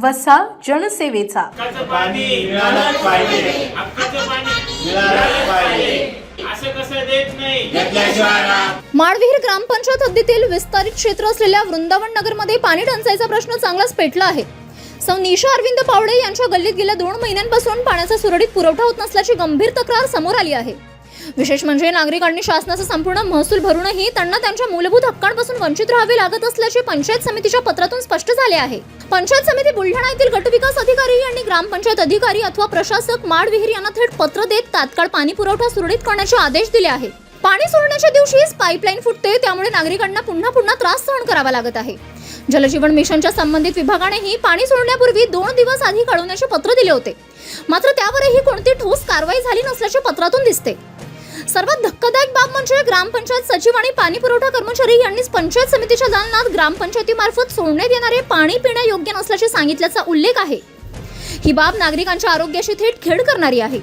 वसा जनसेवेचा. पाणी मिळालंच पाहिजे. हक्काचं पाणी मिळालंच पाहिजे. असं कसं देत नाही घेतल्याशिवाय. माळविहीर ग्रामपंचायत हद्दीतील विस्तारित क्षेत्र असलेल्या वृंदावन नगरमध्ये पाणी टंचाईचा प्रश्न चांगलाच पेटला आहे. सौ निशा अरविंद पावडे यांच्या गल्लीत गेल्या 2 महिन्यांपासून पाण्याचा सुरळीत पुरवठा होत नसल्याची गंभीर तक्रार समोर आली आहे. विशेष म्हणजे नागरिकांनी शासनाचा संपूर्ण महसूल भरूनही त्यांना त्यांच्या मूलभूत हक्कांपासून वंचित राहावे लागत असल्याचे पंचायत समितीच्या पत्रातून स्पष्ट झाले आहे. पंचायत समिती बुलढाणा येथील गटविकास अधिकारी यांनी ग्रामपंचायत अधिकारी अथवा प्रशासक माळविहीर यांना थेट पत्र देत तात्काळ पाणी पुरवठा सुरळीत करण्याचे आदेश दिले आहेत. पाणी सोडण्याच्या दिवशीच पाईपलाईन फुटते, त्यामुळे नागरिकांना पुन्हा त्रास सहन करावा लागत आहे. जलजीवन मिशनच्या संबंधित विभागानेही पाणी सोडण्यापूर्वी 2 दिवस आधी कळवण्याचे पत्र दिले होते, मात्र त्यावरही कोणती ठोस कारवाई झाली नसल्याचे पत्रातून दिसते. सर्वात धक्कादायक बाब म्हणजे ग्रामपंचायत सचिव आणि पाणी पुरवठा कर्मचारी यांनीच पंचायत समितीच्या दालनात ग्रामपंचायतीमार्फत सोडण्यात येणारे पाणी पिण्यायोग्य नसल्याचे सांगितल्याचा उल्लेख आहे. ही बाब नागरिकांच्या आरोग्याशी थेट खेळ करणारी आहे.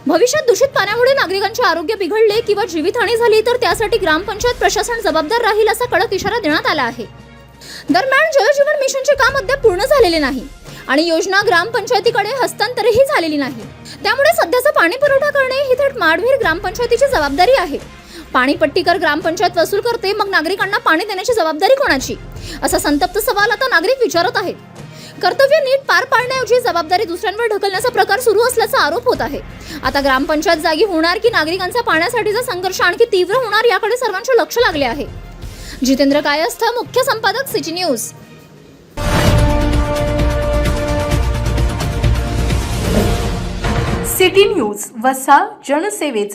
भविष्यात दूषित पाण्यामुळे नागरिकांचे आरोग्य बिघडले किंवा जीवितहानी झाली तर त्यासाठी ग्रामपंचायत प्रशासन जबाबदार राहील असा कडक इशारा देण्यात आला आहे. दरम्यान जलजीवन मिशनचे काम अद्याप पूर्ण झालेले नाही आणि योजना ग्रामपंचायतीकडे हस्तांतरही झालेली नाही. त्यामुळे सध्याचा पाणी पुरवठा करणे ही थेट माळविहीर ग्रामपंचायतीची जबाबदारी आहे. पाणीपट्टीकर ग्रामपंचायत वसूल करते, मग नागरिकांना पाणी देण्याची जबाबदारी कोणाची, असा संतप्त सवाल आता नागरिक विचारत आहेत. कर्तव्य नीट पार पाडण्याऐवजी जबाबदारी दुसऱ्यांवर ढकलण्याचा प्रकार सुरू असल्याचा आरोप होत आहे. आता ग्रामपंचायत जागी होणार की नागरिकांचा पाण्यासाठीचा संघर्ष आणखी तीव्र होणार याकडे सर्वांचे लक्ष लागले आहे. जितेंद्र कायस्थ, मुख्य संपादक, सिटी न्यूज. सिटी न्यूज, वसा जनसेवेचा.